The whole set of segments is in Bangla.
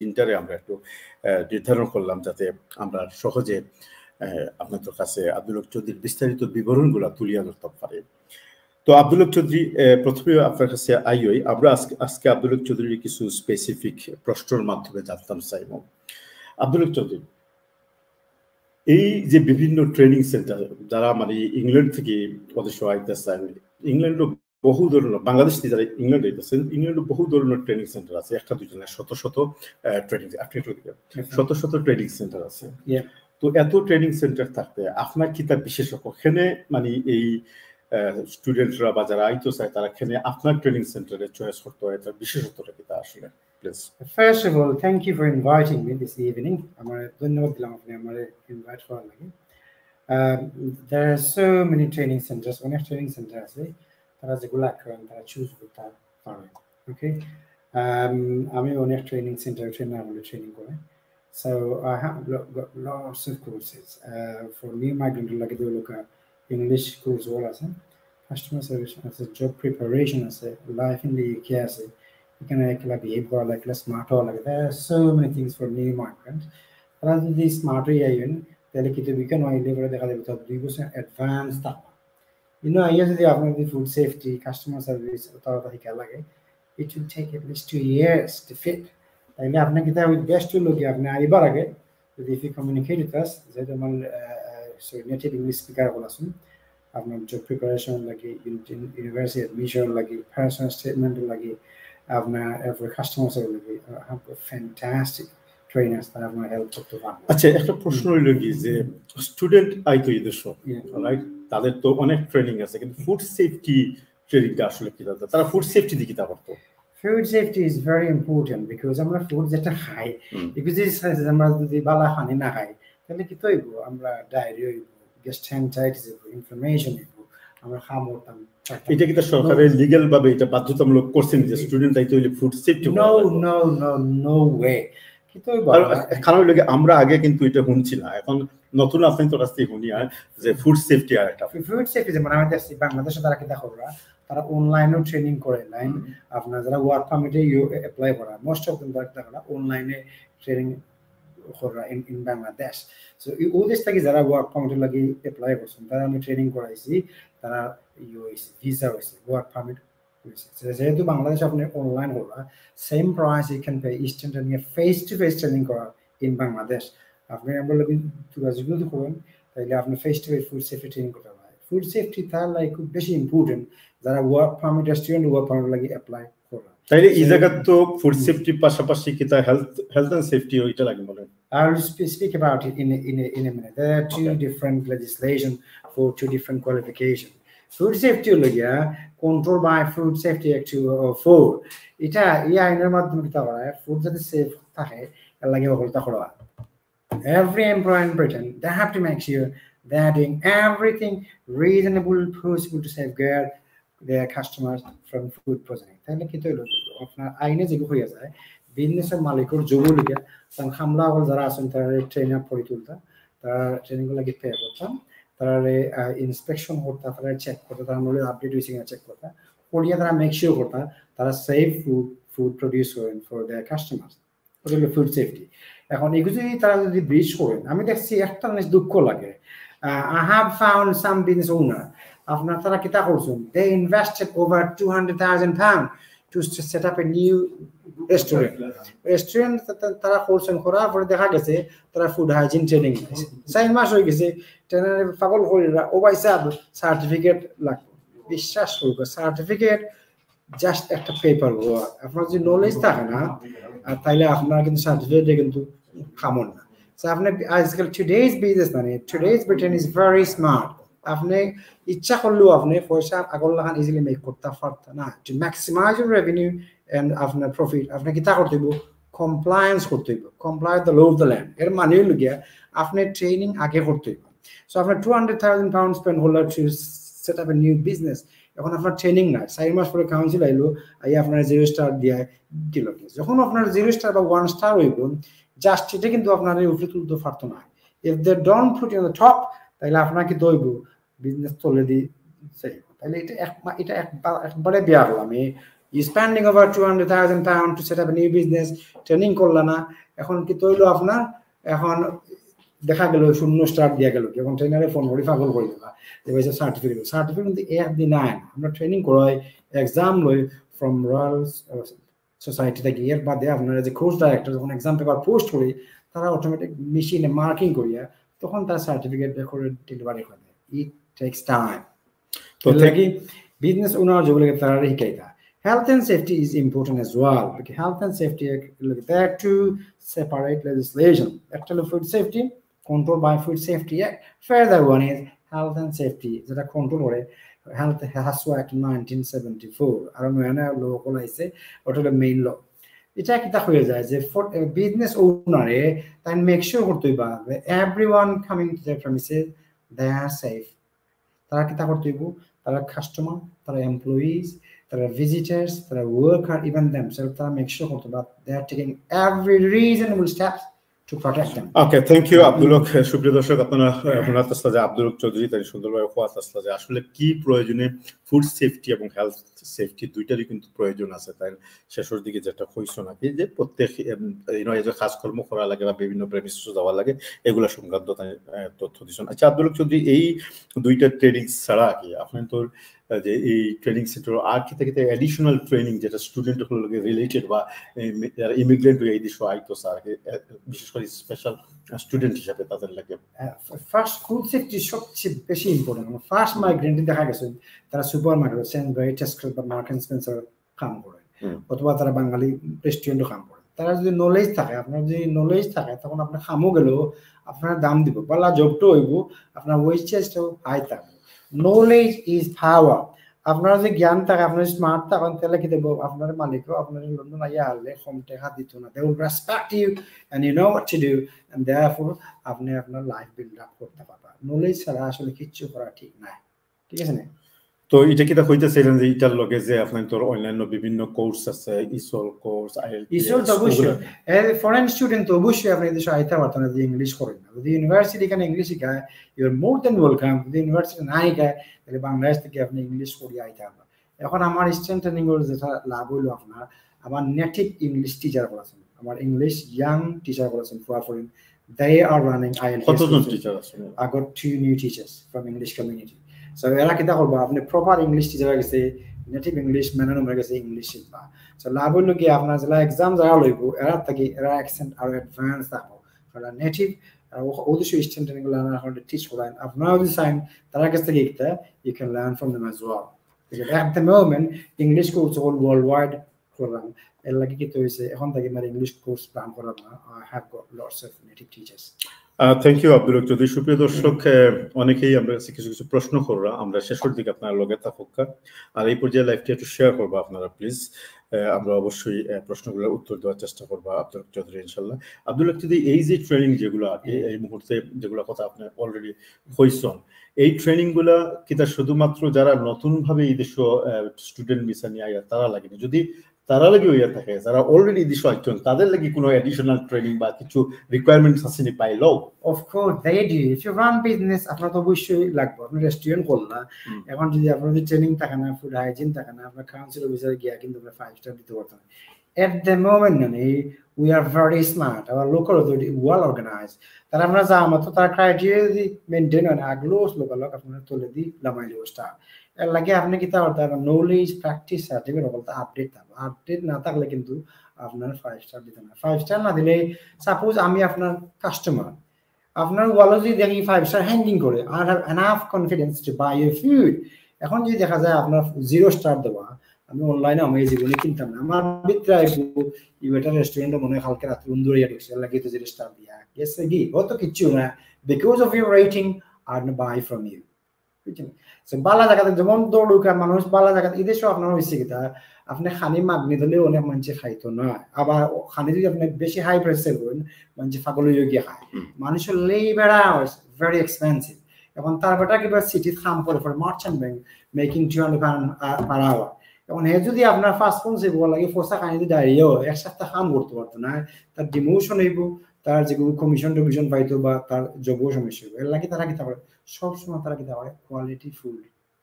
দিনটারে আমরা একটু নির্ধারণ করলাম যাতে আমরা সহজে আপনাদের কাছে আব্দুল হক চৌধুরীর বিস্তারিত বিবরণগুলো তুলিয়া ধরতে পারি। তো আব্দুল হক চৌধুরী, প্রথমে আপনার কাছে আইওই আমরা আজকে আব্দুল হক চৌধুরীর কিছু স্পেসিফিক প্রশ্নের মাধ্যমে জানতাম চাইব। আব্দুল হক চৌধুরী, এই যে বিভিন্ন ট্রেনিং সেন্টার যারা মানে ইংল্যান্ড থেকে অবশ্য আইতেছেন, ইংল্যান্ডও বহু ধরনের, বাংলাদেশ থেকে যারা ইংল্যান্ড আইতেছেন, ইংল্যান্ডও বহু ধরনের ট্রেনিং সেন্টার আছে, একটা দুইটা না, শত শত ট্রেনিং, শত শত ট্রেনিং সেন্টার আছে। তো এত ট্রেনিং সেন্টার থাকতে আপনার কি তার বিশেষজ্ঞ এখানে মানে এই স্টুডেন্টরা বা যারা আইতো চায় তারা এখানে আপনার ট্রেনিং সেন্টারে চয়েস করতে হয়, তার বিশেষত্বটা কি তা আসলে? Please. First of all, thank you for inviting me this evening. There are so many training centers. One training center আছে তারা যেগুলো করেন তারা চুজ করতে পারে। Okay, আমি অনেক ট্রেনিং সেন্টার ট্রেনার বলে ট্রেনিং করে। So I have got lots of courses for new migrant like the local English course all আছে, customer service আছে, job preparation আছে, life in the UK আছে, এখানে একলা behavior like smart like there are so many things for new migrants. তারা যদি স্মার্ট হয়ে আইন তাহলে কিন্তু বিজ্ঞান আইলে পরে দেখা যাবে তার 2 বছর অ্যাডভান্স থাকবে। আইয়া যদি আপনার ফুড সেফটি কাস্টমার সার্ভিস তাড়াতাড়ি খেলা লাগে, it will take at least 2 years to fit. তাইলে আপনার কি তার বেস্ট হলো কি আপনি আইবার আগে যদি if you communicate with us যেটা আমার নেটিভ ইংলিশ স্পিকার বলাছেন, আপনার জব প্রিপারেশন লাগে, ইউনিভার্সিটি অ্যাডমিশন লাগে, পার্সোনাল স্টেটমেন্ট লাগে, আপনার কাস্টমার সার্ভিস লাগে, ফ্যান্টাস্টিক ট্রেনার্স তারা আপনার হেল্প করতে পারবে। আচ্ছা, একটা প্রশ্ন হইল কি যে স্টুডেন্ট আইতো এই দেশ, রাইট, তাদের তো অনেক ট্রেনিং আছে, কিন্তু ফুড সেফটি ট্রেনিংটা আসলে কি তারা ফুড সেফটি দিকে তা করতো? Food safety is very important because আমরা ফুড যেটা খাই, because আমরা যদি বালা খানি না খাই তাহলে কি তৈব, আমরা ডায়রিয়া হইব, গ্যাস্ট্রাইটিস হইব, ইনফ্লামেশন হইব, আমরা খামোতাম। এটা কি সরকারের লিগ্যাল ভাবে এটা বাধ্যতামূলক করছেন যে স্টুডেন্ট আইতো হইলে ফুড সেফটি? No way. কি তৈব কারণ লাগে আমরা আগে কিন্তু এটা শুনছি না, এখন নতুন আপনি তো কাছে শুনি আর যে ফুড সেফটি আর একটা ফুড সেফটি যেমন আমি দেখছি বাংলাদেশে তারা কি দেখোরা তারা অনলাইনেও ট্রেনিং করে লাইন আপনার যারা ওয়ার্ক পারমিটে অ্যাপ্লাই করা মোস্ট অফ দেম তারা অনলাইনে ট্রেনিং করা ইন বাংলাদেশ। সো ওই দেশ থেকে যারা ওয়ার্ক পারমিটে লাগি অ্যাপ্লাই করছেন তারা আমি ট্রেনিং করাইছি, তারা হয়েছে ভিসা হয়েছে, ওয়ার্ক পারমিট হয়েছে। যেহেতু বাংলাদেশ আপনি অনলাইন করা same price you can pay instant নিয়ে ফেস টু ফেস ট্রেনিং করা ইন বাংলাদেশ। আপনি আমরা যদি যোগাযোগ করেন তাহলে আপনি face to face food safety training করতে পারেন। ফুড সেফটি তার লাগে খুব বেশি ইম্পর্টেন্ট যারা work permit student work permit লাগে অ্যাপ্লাই করা। তাইলে এই জায়গা তো ফুড সেফটির পাশাপাশি কি তা হেলথ এন্ড সেফটি ওইটা লাগে বলেন? I will speak about it in a minute. There are two different legislation for 2 different qualifications. Food safety লগিয়া controlled by Food Safety Act 2004 এটা এই আইনের মাধ্যমে কি করা হয়, ফুড যাতে সেফ থাকে এর লাগে বলতা করা। Every employer in Britain they have to make sure they are doing everything reasonable possible to safeguard their customers from food poisoning. তাহলে কি তো আপনার আইনে যেগুলো হয়ে যায় বিজনেসের মালিকের জরুরি লিগে তার হামলা হল যারা আছেন তারা ট্রেন আপ করে তুলতা, তারা ট্রেনিং লাগে পে করতাম, তারা ইন্সপেকশন করতা, তারা চেক করতা, তারা নলেজ আপডেট হয়েছে কিনা চেক করতা, করিয়া তারা মেক শিওর করতা তারা সেফ ফুড প্রডিউস করেন ফর দেয়ার কাস্টমার্স। ওটা হলো ফুড সেফটি। এখন এগুলো যদি তারা যদি ব্রিচ করেন, আমি দেখছি একটা জিনিস দুঃখ লাগে, I have found some business owner আপনার তারা কিতা করছেন, they invested over £200,000 to set up a new restaurant তারা করছেন, করার পরে দেখা গেছে তারা ফুড হাইজিন ট্রেনিং 4 মাস হয়ে গেছে, ট্রেনারে পাগল করিরা ও ভাই সাহেব সার্টিফিকেট লাগবে। বিশ্বাস করবো সার্টিফিকেট জাস্ট একটা পেপার ওয়ার্ক, আপনার যদি নলেজ থাকে না তাইলে আপনার কিন্তু সার্টিফিকেটে কিন্তু কামন না। সো আপনি আজকাল টুডেজ বিজনেস মানে today's Britain is very smart, আপনি ইচ্ছা করলেও আপনি পয়সা আগল লাগান ইজিলি মেক করতে পারতেন না। To maximize your revenue and আপনার প্রফিট আপনি কিতা করতে হইব, কমপ্লায়েন্স করতে হইব, comply the law of the land. এর মানে হইল গিয়া আপনি ট্রেনিং আগে করতে হইব। সো আপনার £200,000 স্পেন্ড হলো to set up a new business, এখন আপনার ট্রেনিং নাই, 4 মাস পরে কাউন্সিল আইলো আই আপনার 0 স্টার দিয়ে দিল। যখন আপনার 0 স্টার বা 1 স্টার হইব জাস্ট এটা কিন্তু আপনার উপরে তুলতে পারতো না। If they don't put in the top তাহলে আপনাকে দইব বিজনেস চলে দি চাই। তাহলে এটা একবারে বিয়া হল। আমি You spending over 200,000 pounds to set up a new business, training করলা না, এখন কি তৈলো আপনার, এখন দেখা গেল শূন্য স্টার্ট দিয়া গেল, এখন ট্রেনারে ফোন করে পাগল করে দেবা যে ভাই সার্টিফিকেট কিন্তু এক দিন নাই, আমরা ট্রেনিং করাই, এক্সাম লই ফ্রম রয়্যাল সোসাইটি থেকে, এর বাদে আপনারা যে কোর্স ডাইরেক্টর যখন এক্সাম পেপার পোস্ট করি, তারা অটোমেটিক মেশিনে মার্কিং করিয়া তখন তার সার্টিফিকেট রেকর্ডেড ডেলিভারি করে। It takes time. তো লাগি বিজনেস ওনার যেগুলোকে তারা শিখাইতা। Health and safety is important as well, because health and safety look there are two separate legislation. Actually, food safety controlled by Food Safety Act. Further one is health and safety that are controlled by Health Act 1974. I don't know any local I say, what are the main law? এটা কিতা হয়ে যায় যে বিজনেস ওনারে তাই মেক শিওর করতে হইবা everyone coming to their premises they are safe. তারা কিতা করতে হইব, তারা কাস্টমার, তারা এমপ্লয়িজ, তারা ভিজিটার্স, তারা ওয়ার্কার, ইভেন themselves, তারা মেক শিওর করতে হইবা they are taking every reasonable steps to protect them. Okay, thank you Abdul হক। সুপ্রিয় দর্শক, আপনারা হুনাত আসলা যে আব্দুল হক চৌধুরী তাই সুন্দরভাবে খোয়াত আসলা যে আসলে কি প্রয়োজনে ফুড সেফটি এবং হেলথ সেফটি দুইটারই কিন্তু প্রয়োজন আছে। তাই শেষের দিকে যেটা হইছো নাকি যে প্রত্যেক যে কাজকর্ম করা লাগে বা বিভিন্ন প্রেমিসে যাওয়া লাগে এগুলা সংক্রান্ত তথ্য দিচ্ছেন। আচ্ছা আব্দুল হক চৌধুরী, এই দুইটা ট্রেনিং ছাড়া কি আপনি তো যে এই ট্রেনিং সেন্টার আর কি থেকে অ্যাডিশনাল ট্রেনিং যেটা স্টুডেন্টগুলোর লগে রিলেটেড বা যারা ইমিগ্রেন্ট হয়ে এই দেশে আইতো স্যার, বিশেষ করে স্পেশাল স্টুডেন্ট হিসাবে তাদের লাগে ফার্স্ট ফুড সেফটি সবচেয়ে বেশি ইম্পর্টেন্ট। ফার্স্ট মাইগ্রেন্ট দেখা গেছে তারা সুপার মার্কেট, সেনভাই, টেস্কো বা মার্কেট স্পেন্সার কাম করে, অথবা তারা বাঙালি রেস্টুরেন্টও কাম করে। তারা যদি নলেজ থাকে, আপনার যদি নলেজ থাকে তখন আপনার খামও গেলেও আপনার দাম দিব, পাল্লা জবটো হইব, আপনার ওয়েস্টেজটাও হাই থাকবে। Knowledge is power. আপনার যে জ্ঞান থাকে, আপনার স্মার্ট থাকেন, তাহলে কি দেবো আপনার মালিকও আপনার লন্ডন আইয়া হারলে কম টাকা দিত না। They will respect you and you know what to do and therefore আপনি আপনার লাইফ বিল্ড আপ করতে পারবেন। নলেজ ছাড়া আসলে কিচ্ছু করা ঠিক না, ঠিক আছে না? তো এটা কিটা কইতেছিলেন যে এটার লগে যে আপনার তোর অনলাইন বিভিন্ন কোর্স আছে, ইসল কোর্স, ইসল তো অবশ্যই ফরেন স্টুডেন্ট তো অবশ্যই আপনি দেশে আইতে পারতেন যদি ইংলিশ করেন না। যদি ইউনিভার্সিটি এখানে ইংলিশ শিখায় you are more than welcome. যদি ইউনিভার্সিটি না শিখায় তাহলে বাংলাদেশ থেকে আপনি ইংলিশ পড়িয়ে আইতে পারবেন। এখন আমার স্টুডেন্ট ট্রেনিং এর যেটা লাভ হইলো, আপনার আমার নেটিভ ইংলিশ টিচার করেছেন, আমার ইংলিশ ইয়াং টিচার করেছেন foreign, they are running IELTS. কতজন টিচার আছেন? I got 2 new teachers from English community. So এরা কিতা করবা, আপনি প্রপার ইংলিশ টিচার গেছে, নেটিভ ইংলিশ ম্যানার হয়ে গেছে, ইংলিশ শিখবা। সো লাভ হইলো কি আপনার যারা এক্সাম যারা লইব এরা থাকি এরা অ্যাকসেন্ট আর অ্যাডভান্স থাকবো, কারণ নেটিভ অবশ্য স্টুডেন্ট ট্রেনিং লার্নার এখন টিচ করেন। আপনারা যদি চান তারা কাছ থেকে শিখতে, you can learn from them as well. Because at the moment English course all worldwide program এর লাগি কি হইছে, এখন থেকে আমার ইংলিশ কোর্স প্ল্যান করা না। I have got lots of native teachers. Thank you Abdul Haq Chowdhury. সুপ্রিয় দর্শক, অনেকেই আমরা কিছু কিছু প্রশ্ন কররা, আমরা শেষের দিকে আপনার লগে থাকুক আর এই পর্যায়ে লাইভটি একটু শেয়ার করবো আপনারা প্লিজ। আমরা অবশ্যই প্রশ্নগুলোর উত্তর দেওয়ার চেষ্টা করবো আব্দুল হক চৌধুরী ইনশাল্লাহ। আব্দুল হক চৌধুরী, এই যে ট্রেনিং যেগুলো এই মুহূর্তে যেগুলো কথা আপনি অলরেডি হইছেন, এই ট্রেনিং গুলা কিতা শুধুমাত্র যারা নতুন ভাবে এই দেশ স্টুডেন্ট ভিসা নিয়ে আয়া তারা লাগেনি, যদি তারা লাগি হইয়া থাকে যারা অলরেডি দেশে আইছেন তাদের লাগি কোনো অ্যাডিশনাল ট্রেনিং বা কিছু রিকোয়ারমেন্টস আছে নি পাইলো? Of course they do. If you run business আপনার তো অবশ্যই লাগবে। আপনি রেস্টুরেন্ট করলা, এখন যদি আপনার ট্রেনিং থাকে না, ফুড হাইজিন থাকে না, আপনার কাউন্সিল অফিসার গিয়া কিন্তু আপনি 5 স্টার দিতে পারতেন। At the moment we are very smart, our local authority well organized, তারা আমরা যা মতো তার ক্রাইটেরিয়া যদি মেইনটেইন হয় না, আগলোস লোকাল আপনার তুলে দি লামাইলি স্টার। এর লাগে আপনি কি তা নলেজ প্র্যাকটিস সার্টিফিকেট বলতে আপডেট থাকবে। আপডেট না থাকলে কিন্তু আপনার 5 স্টার দিতে না। 5 স্টার না দিলে, সাপোজ আমি আপনার কাস্টমার, আপনার ওয়ালে যদি দেখি 5 স্টার হ্যাঙ্গিং করে, I have enough confidence to buy your food. এখন যদি দেখা যায় আপনার 0 স্টার দেওয়া, আমি অনলাইনে আমি জীবনে কিনতাম না, আমার ভিতরে আইবো ইউটা রেস্টুরেন্টে মনে হয় কালকে রাতে বন্ধুরা ঢুকছে লাগে তো 0 স্টার দিয়া গেছে কি কত কিছু না, বিকজ অফ ইউর রেটিং আর বাই ফ্রম ইউ। বুঝছেন? সো বালা জায়গাতে যেমন দৌড়ুকা মানুষ বালা জায়গাতে এদেশে আপনার হয়েছে কি তা আপনি খানি মাগনি দিলেও অনেক মানুষ খাইতো না, আবার খানি যদি আপনি বেশি হাই প্রাইস সেল করেন মানুষ পাগল হয়ে গিয়ে খায়। মানুষের লেবার আওয়ার্স ভেরি এক্সপেন্সিভ। এখন তার বেটা কিবা সিটি খাম করে for merchant bank making 200 pound per hour। এখন হে যদি আপনার ফার্স্ট পৌঁছে লাগে ফোসা খানি দাঁড়িয়েও এক সপ্তাহ কাম করতে পারতো না, তার ডিমোশন হইব, তার যেগুলো কমিশন টমিশন পাইতো বা তার জবও সমস্যা হইব। এর লাগে তারা কি করে সবসময় তারা কি করে কোয়ালিটি ফুড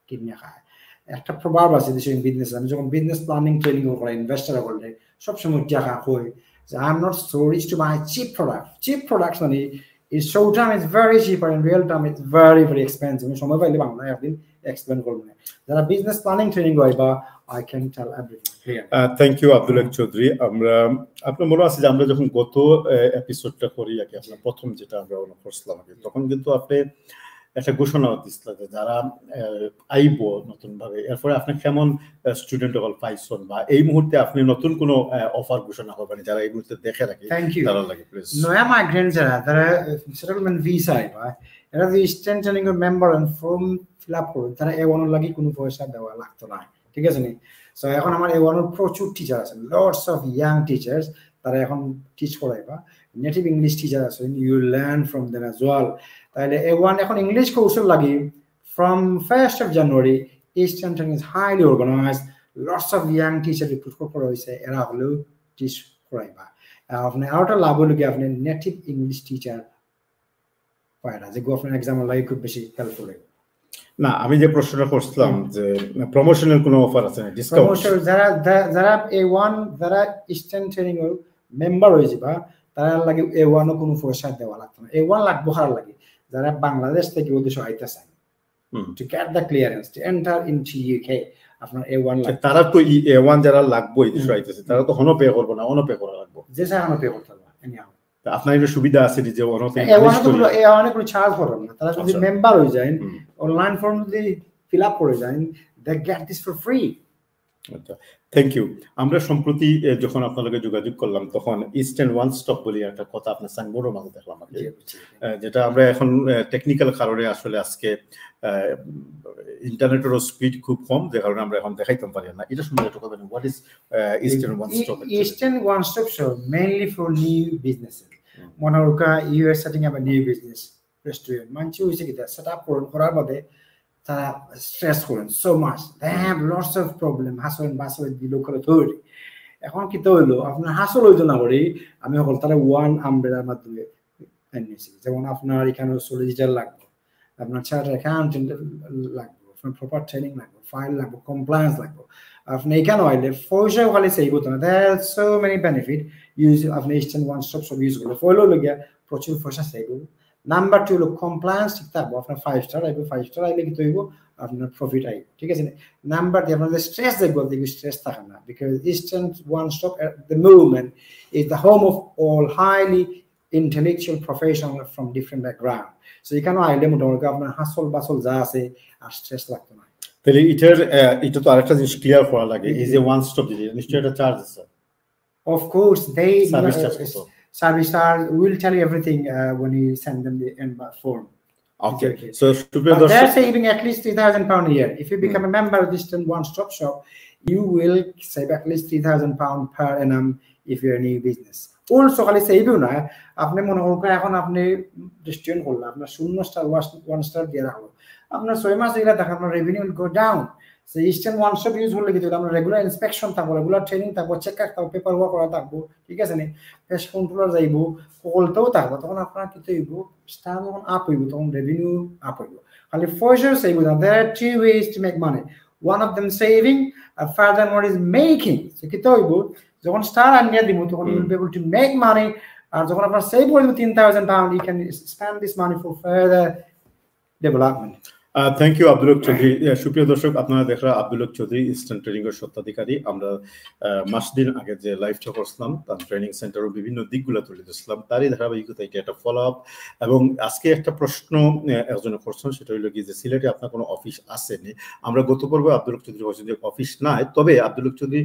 কিনে খায়। একটা প্রভাব আছে দেশে বিজনেস আমি যখন বিজনেস প্ল্যানিং ট্রেনিং করি ইনভেস্টর করলে সব সময় টাকা কই যে I am not so rich to buy cheap products মানে is short term is very cheap and in real term it's very expensive সময় পাইলে বাংলায় একদিন এক্সপ্লেন করব না যারা বিজনেস প্ল্যানিং ট্রেনিং হয় বা I can tell everything thank you Abdul Haq Chowdhury আমরা আপনার মনে আছে যে আমরা যখন গত এপিসোডটা করি আগে আপনার প্রথম যেটা আমরা করছিলাম আগে তখন কিন্তু আপনি একটা ঘোষণা দিছিলেন যে যারা আইব নতুন ভাবে এরপরে আপনি কেমন স্টুডেন্ট হল পাইছেন বা এই মুহূর্তে আপনি নতুন কোন অফার ঘোষণা করবেন যারা এই মুহূর্তে দেখে রাখে তারা লাগে প্লিজ নয়া মাইগ্রেন্ট যারা সেটেলমেন্ট ভিসা আইবা এরা যে স্ট্যান্ড ট্রেনিং এর member and form fill up করবে তারা A1 এর লাগি কোনো পয়সা দেওয়া লাগতো না ঠিক আছে নি সো এখন আমার A1 এর প্রচুর টিচার আছে লটস অফ ইয়াং টিচার্স তারা এখন টিচ করাইবা নেটিভ ইংলিশ টিচার আছে you learn from them as well তাহলে A1 এখন ইংলিশ কৌশল লাগি from 1st of January Eastern Training is highly organized lots of young teachers recruit করা হইছে এরা হলো টিচ করাইবা আপনি আউটার লাভ হলো কি আপনি নেটিভ ইংলিশ টিচার পায়রা যে আপনার एग्जाम লাগি খুব বেশি হেল্পফুল হবে না আমি যে প্রশ্নটা করছিলাম যে প্রমোশনাল কোনো অফার আছে না ডিসকাউন্ট প্রমোশন যারা A1 যারা ইস্টার্ন ট্রেনিং এর মেম্বার হয়ে যাবা তারা লাগে A1 কোনো পয়সা দেওয়া লাগতো না A1 লাগবে হার লাগে যারা বাংলাদেশ থেকে ওদেশে আইতাছে to get the clearance to enter into UK আপনার A1 লাগবে তারা তো A1 যারা লাগবে ওদেশে আইতাছে তারা তো হনো পে করবে না অনো পে করা লাগবে যে স্যার হনো পে করতে হবে এনিহাউ আপনার এটা সুবিধা আছে যে অনতে A1 তো A1 কোনো চার্জ করবে না তারা যদি মেম্বার হয়ে যায় অনলাইন ফর্ম যদি ফিল আপ করে যায় they get this for free আচ্ছা থ্যাংক ইউ আমরা সম্প্রতি যখন আপনার লগে যোগাযোগ করলাম তখন ইস্টার্ন ওয়ান স্টপ বলি একটা কথা আপনার সাইনবোর্ডের মাঝে দেখলাম যেটা আমরা এখন টেকনিক্যাল কারণে আসলে আজকে ইন্টারনেটের স্পিড খুব কম যে কারণে আমরা এখন দেখাইতে পারি না এটা সম্বন্ধে একটু কথা বলুন what is Eastern one stop Eastern one stop shop mainly for new businesses মনে হোকা you are setting up a new business restaurant মানছি হইছে কি সেট আপ করার বাদে তারা স্ট্রেস করেন so much they have lots of problem hassle and bustle with the local authority এখন কি তো হইলো আপনার হাসল হইতো না বলি আমি হল তারা ওয়ান আমব্রেলার মাধ্যমে এনেছি যেমন আপনার এখানে সলিসিটার লাগবে আপনার চার্টার অ্যাকাউন্টেন্ট লাগবে আপনার প্রপার ট্রেনিং লাগবে ফাইল লাগবে কমপ্লায়েন্স লাগবে আপনি এখানে আইলে পয়সা খালি সেভ হতো না দেয়ার আর সো মেনি বেনিফিট ইউজ আপনি ইস্টার্ন ওয়ান স্টপ সব ইউজ করলে ফলো লগিয়া প্রচুর পয়সা সেভ হবে নাম্বার 2 হলো কমপ্লায়েন্স ঠিক থাকবো আপনার 5 স্টার আইবো 5 স্টার আইলে কি তৈব আপনার প্রফিট আইবো ঠিক আছে নাম্বার 3 আপনাদের স্ট্রেস দেখবো দেখি স্ট্রেস থাকে না because eastern one stop at the movement is the home of all highly intellectual professional from different background so এখানে আইলে মোটামুটি আপনার হাসল বাসল যা আছে আর স্ট্রেস লাগতো না তাহলে এটা তো আরেকটা জিনিস ক্লিয়ার করা লাগে এই যে ওয়ান স্টপ দিলে নিশ্চয়ই এটা চার্জ আছে of course they service charge will tell you everything when you send them the form okay so they're saving at least £3,000 a year if you become a member of this one stop shop you will save at least £3,000 per annum if you're a new business also খালি সেভও না আপনি মনে করেন এখন আপনি রেস্টুরেন্ট করলেন আপনার 0 স্টার 1 স্টার দিয়ে রাখলো আপনার 6 মাস এগুলা দেখা আপনার revenue will go down so eastern one stop use করলে কিন্তু আমরা রেগুলার ইন্সপেকশন থাকবো রেগুলার ট্রেনিং থাকবো চেক আপ থাকবো পেপার ওয়ার্ক করা থাকবো ঠিক আছে নি পেস্ট কন্ট্রোলার যাইবো কলতেও থাকবো তখন আপনার কি হইব স্টার যখন আপ হইব তখন রেভিনিউ আপ হইব খালি ফরজার সেভ না there are two ways to make money one of them saving and furthermore is making so কি হইব যখন স্টার আনিয়া দিব তখন you will be able to make money আর যখন আপনার সেভ হইব £3,000 you can spend this money for further development thank you Abdul Haq Chowdhury সুপ্রিয় দর্শক আপনারা দেখরা আব্দুল হক চৌধুরী ইস্টার্ন ট্রেনিং এর স্বত্বাধিকারী আমরা মাস দিন আগে যে লাইভটা করছিলাম তার ট্রেনিং সেন্টারের বিভিন্ন দিকগুলো তুলে ধরছিলাম তারই ধারাবাহিকতা এটা একটা ফলো আপ এবং আজকে একটা প্রশ্ন একজনের করছেন সেটা হলো কি যে সিলেটে আপনার কোনো অফিস আসেনি আমরা গত পর্বে আব্দুল হক চৌধুরী বলছেন যে অফিস নাই তবে আব্দুল হক চৌধুরী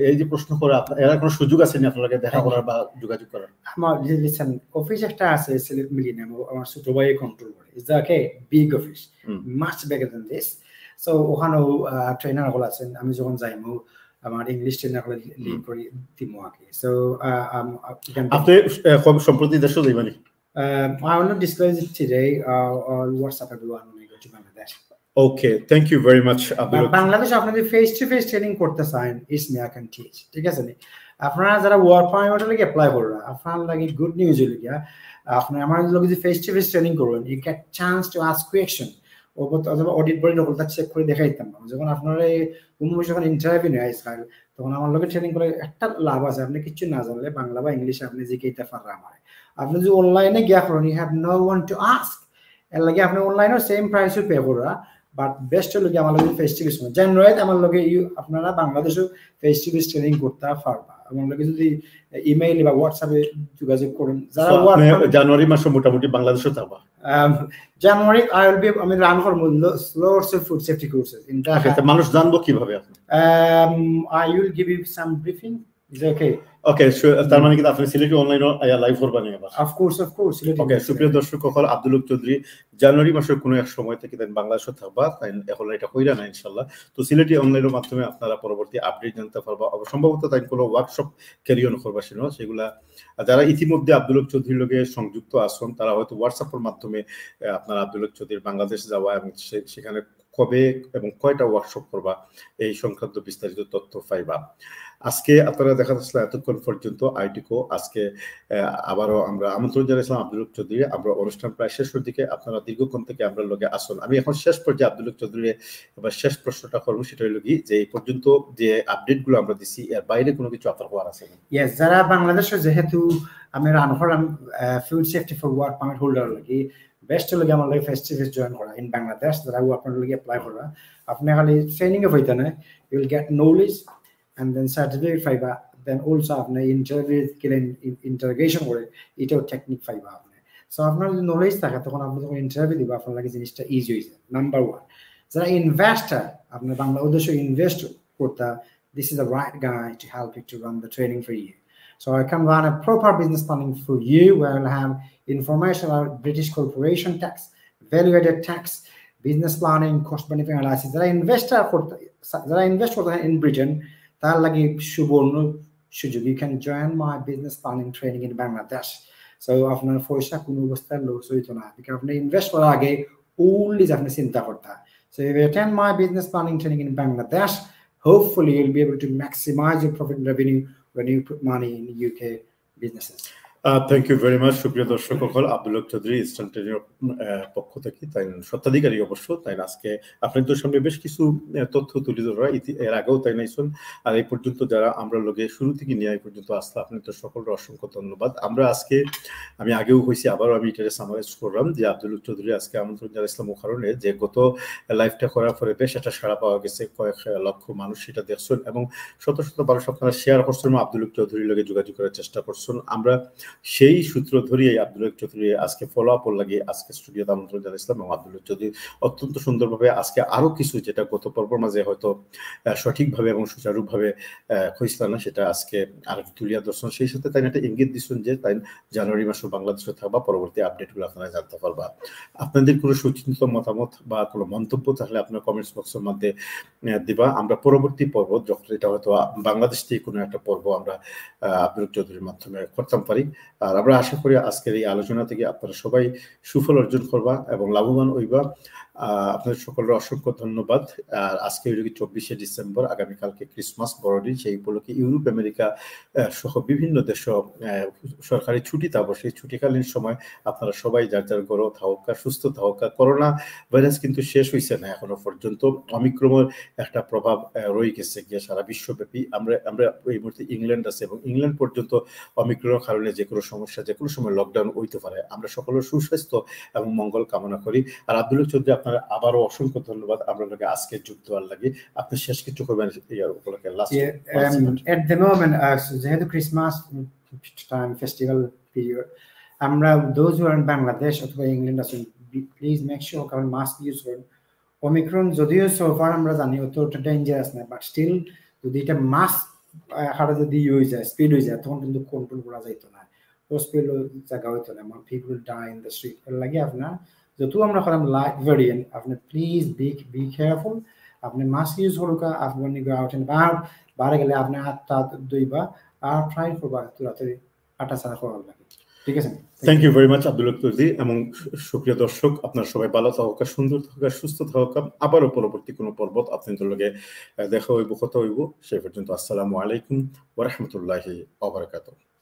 এই যে প্রশ্ন করে আপনার এর কোনো সুযোগ আসেনি আপনাদের দেখা করার বা যোগাযোগ করার আমার লিসেন অফিস একটা আছে সিলেট মিলিনিয়াম আমার ছোট ভাই কন্ট্রোল করে is okay big office much bigger than this so ওখানে ট্রেনার হল আছেন আমি যখন যাইমু আমার ইংলিশ ট্রেনার হলে লিংক করি দিমু আগে সো আপনি কব সম্প্রতি দেশে যাইবানি I will not disclose it today or WhatsApp everyone when I go to Bangladesh okay thank you very much Abdul Bangladesh আপনাদের ফেস টু ফেস ট্রেনিং করতে চান ইস মি আই ক্যান টিচ ঠিক আছে নি আপনারা যারা ওয়ার্ক পারমিটের লাগি অ্যাপ্লাই কররা আপনার লাগি গুড নিউজ হইল গিয়া আপনি আমার লগে যে ফেস টু ফেস ট্রেনিং করবেন you get chance to ask question অথবা অডিট বডি নকল চেক করে দেখাই দিতাম না যখন আপনারা কোনো যখন ইন্টারভিউ নেয় আজকাল তখন আমার লোকের ট্রেনিং করে একটা লাভ আছে আপনি কিছু না জানলে বাংলা বা ইংলিশে আপনি জিজ্ঞাসা পাররা আমার আপনি যদি অনলাইনে গিয়া করেন you have no one to ask এর লাগে আপনি অনলাইনেও সেম প্রাইসও পে করা বাট বেস্ট হলো কি আমার লগে ফেস টু ফেস জানুয়ারিতে আমার লগে আপনারা বাংলাদেশও ফেস টু ফেস ট্রেনিং করতে পারবা আমার লগে যদি ইমেইল বা হোয়াটসঅ্যাপে যোগাযোগ করেন যারা জানুয়ারি মাসে মোটামুটি বাংলাদেশে থাকবা January I will be run for lots of food safety courses in that মানুষ জানবো কিভাবে আপনি I will give you some briefing is okay তার মানে কি আপনি সিলেটি অনলাইন লাইভ করবেন এবার of course ওকে সুপ্রিয় দর্শক সকল আব্দুল হক চৌধুরী জানুয়ারি মাসের কোনো এক সময় থেকে বাংলাদেশে থাকবা তাই এখন এটা কইরা না ইনশাআল্লাহ তো সিলেটি অনলাইনের মাধ্যমে আপনারা পরবর্তী আপডেট জানতে পারবা সম্ভবত তাই কোনো ওয়ার্কশপ ক্যারি অন করবা সেগুলা যারা ইতিমধ্যে আব্দুল হক চৌধুরীর লগে সংযুক্ত আছেন তারা হয়তো হোয়াটসঅ্যাপের মাধ্যমে আপনারা আব্দুল হক চৌধুরীর বাংলাদেশ যাওয়া এবং সেখানে কবে এবং কয়টা ওয়ার্কশপ করবা এই সংক্রান্ত বিস্তারিত তথ্য পাইবা আজকে আপনারা দেখা যাচ্ছে এতক্ষণ পর্যন্ত আইটিকো আজকে আবারও আমরা আমন্ত্রণ জানাইছিলাম আব্দুল হক চৌধুরী আমরা অনুষ্ঠান প্রায় শেষের দিকে আপনারা দীর্ঘক্ষণ থেকে আমরা লগে আসুন আমি এখন শেষ পর্যায়ে আব্দুল হক চৌধুরী এবার শেষ প্রশ্নটা করবো সেটা হলো কি যে এই পর্যন্ত যে আপডেটগুলো আমরা দিছি এর বাইরে কোনো কিছু আপনার হওয়ার আছে ইয়েস যারা বাংলাদেশে যেহেতু আমি রান করলাম food safety for work permit holder লাগি বেস্ট হলো আমার লাগে ফেস টু ফেস জয়েন করা ইন বাংলাদেশ যারা আপনার লাগে অ্যাপ্লাই করা আপনি খালি ট্রেনিং এ হইতা না you will get knowledge and then certificate fiber then also apne interview kilen interrogation করে এটাও টেকনিক ফাইবা আপনি সো আপনার যদি নলেজ থাকে তখন আপনি যখন ইন্টারভিউ দিবা আপনার লাগে জিনিসটা ইজি হয়ে যায় নাম্বার 1 যারা ইনভেস্টর আপনি বাংলা উদ্দেশ্যে ইনভেস্ট করতে this is the right guy to help you to run the training for you so I can run a proper business planning for you where I'll have information about British corporation tax value added tax business planning cost benefit analysis যারা ইনভেস্ট করতে in Britain তার লাগে সুবর্ণ সুযোগ you can join my business planning training in Bangladesh so আপনার পয়সা কোনো অবস্থায় লস হইতো না বিকজ আপনি ইনভেস্ট করার আগে অলওয়েজ আপনি চিন্তা করতে so if you attend my business planning training in Bangladesh hopefully you'll be able to maximize your profit and revenue when you put money in UK businesses thank you very much সুপ্রিয় দর্শক সকল আব্দুল হক চৌধুরী ইস্টার্ন ট্রেনের পক্ষ থেকে তাই স্বত্বাধিকারী অবশ্য তাই আজকে আপনাদের সামনে বেশ কিছু তথ্য তুলে ধরা এর আগেও তাই নাইছেন আর এই পর্যন্ত যারা আমরা লগে শুরু থেকে নিয়ে এই পর্যন্ত আসলে আপনাদের সকলের অসংখ্য ধন্যবাদ আমরা আজকে আমি আগেও হয়েছি আবারও আমি এটা সামারাইজ করলাম যে আব্দুল হক চৌধুরী আজকে আমন্ত্রণ জানাইছিলাম ও কারণে যে গত লাইভটা করার পরে বেশ একটা সাড়া পাওয়া গেছে কয়েক লক্ষ মানুষ সেটা দেখছেন এবং শত শত মানুষ আপনারা শেয়ার করছেন আব্দুল হক চৌধুরীর লগে যোগাযোগ করার চেষ্টা করছেন আমরা সেই সূত্র ধরিয়ে আব্দুল হক চৌধুরী আজকে ফলো আপ লাগে আজকে স্টুডিওতে আমন্ত্রণ জানাইছিলাম এবং আব্দুল হক চৌধুরী অত্যন্ত সুন্দরভাবে আজকে আরো কিছু যেটা গত পর্বের মাঝে হয়তো সঠিকভাবে এবং সুচারুভাবে হইছিল না সেটা আজকে আর তুলিয়া দর্শন সেই সাথে তাই একটা ইঙ্গিত দিচ্ছেন যে তাই জানুয়ারি মাসে বাংলাদেশে থাকবা পরবর্তী আপডেটগুলো আপনারা জানতে পারবা আপনাদের কোনো সুচিন্তিত মতামত বা কোনো মন্তব্য থাকলে আপনার কমেন্টস বক্সের মধ্যে দিবা আমরা পরবর্তী পর্ব যখন এটা হয়তো বাংলাদেশ থেকে কোনো একটা পর্ব আমরা আব্দুল হক চৌধুরীর মাধ্যমে করতে পারি আর আমরা আশা করি আজকের এই আলোচনা থেকে আপনারা সবাই সুফল অর্জন করবা এবং লাভবান হইবা আপনাদের সকলের অসংখ্য ধন্যবাদ আর আজকে হলো 24শে ডিসেম্বর আগামীকালকে ক্রিসমাস বড়দিন সেই উপলক্ষে ইউরোপ আমেরিকা সহ বিভিন্ন দেশ সরকারি ছুটি থাকবে সেই ছুটিকালীন সময় আপনারা সবাই যার যার ঘরে থাকা সুস্থ থাকা করোনা ভাইরাস কিন্তু শেষ হয়েছে না এখনো পর্যন্ত অমিক্রমের একটা প্রভাব রয়ে গেছে গিয়ে সারা বিশ্বব্যাপী আমরা এই মুহূর্তে ইংল্যান্ড আছে এবং ইংল্যান্ড পর্যন্ত অমিক্রমের কারণে যে কোনো সমস্যা যে কোনো সময় লকডাউন হইতে পারে আমরা সকলের সুস্বাস্থ্য এবং মঙ্গল কামনা করি আর আব্দুল হক চৌধুরী আপনার আবারও অসংখ্য ধন্যবাদ আমরা লোকে আজকে যুক্ত হওয়ার লাগে আপনি শেষ কিছু করবেন এই উপলক্ষে লাস্ট at the moment যেহেতু ক্রিসমাস টাইম ফেস্টিভ্যাল পিরিয়ড আমরা those who are in Bangladesh অথবা ইংল্যান্ড আছেন প্লিজ মেক শিওর কারণ মাস্ক ইউজ করুন ওমিক্রন যদিও সোফার আমরা জানি অতটা ডেঞ্জারাস না বাট স্টিল যদি এটা মাস্ক হারে যদি হয়ে যায় স্পিড হয়ে যায় তখন কিন্তু কন্ট্রোল করা যাইতো না হসপিটাল জায়গা হইতো না আমার people die in the street এর লাগে আপনার যত আমরা করাম লাইট ভেরিয়েন্ট আপনি প্লিজ বি কেয়ারফুল আপনি মাস্ক ইউজ করুকা আপনি গো আউট এন্ড অ্যাবাউট বাইরে গেলে আপনি হাতটা ধুইবা আর ট্রাই করবা তাড়াতাড়ি আটা সারা করা লাগে ঠিক আছে thank you very much Abdul Haq Chowdhury এবং সুপ্রিয় দর্শক আপনারা সবাই ভালো থাকা সুন্দর থাকা সুস্থ থাকা আবারও পরবর্তী কোনো পর্বত আপনাদের লগে দেখা হইব কথা হইব সেই পর্যন্ত আসসালামু আলাইকুম ওয়া রাহমাতুল্লাহি ওয়া বারাকাতুহু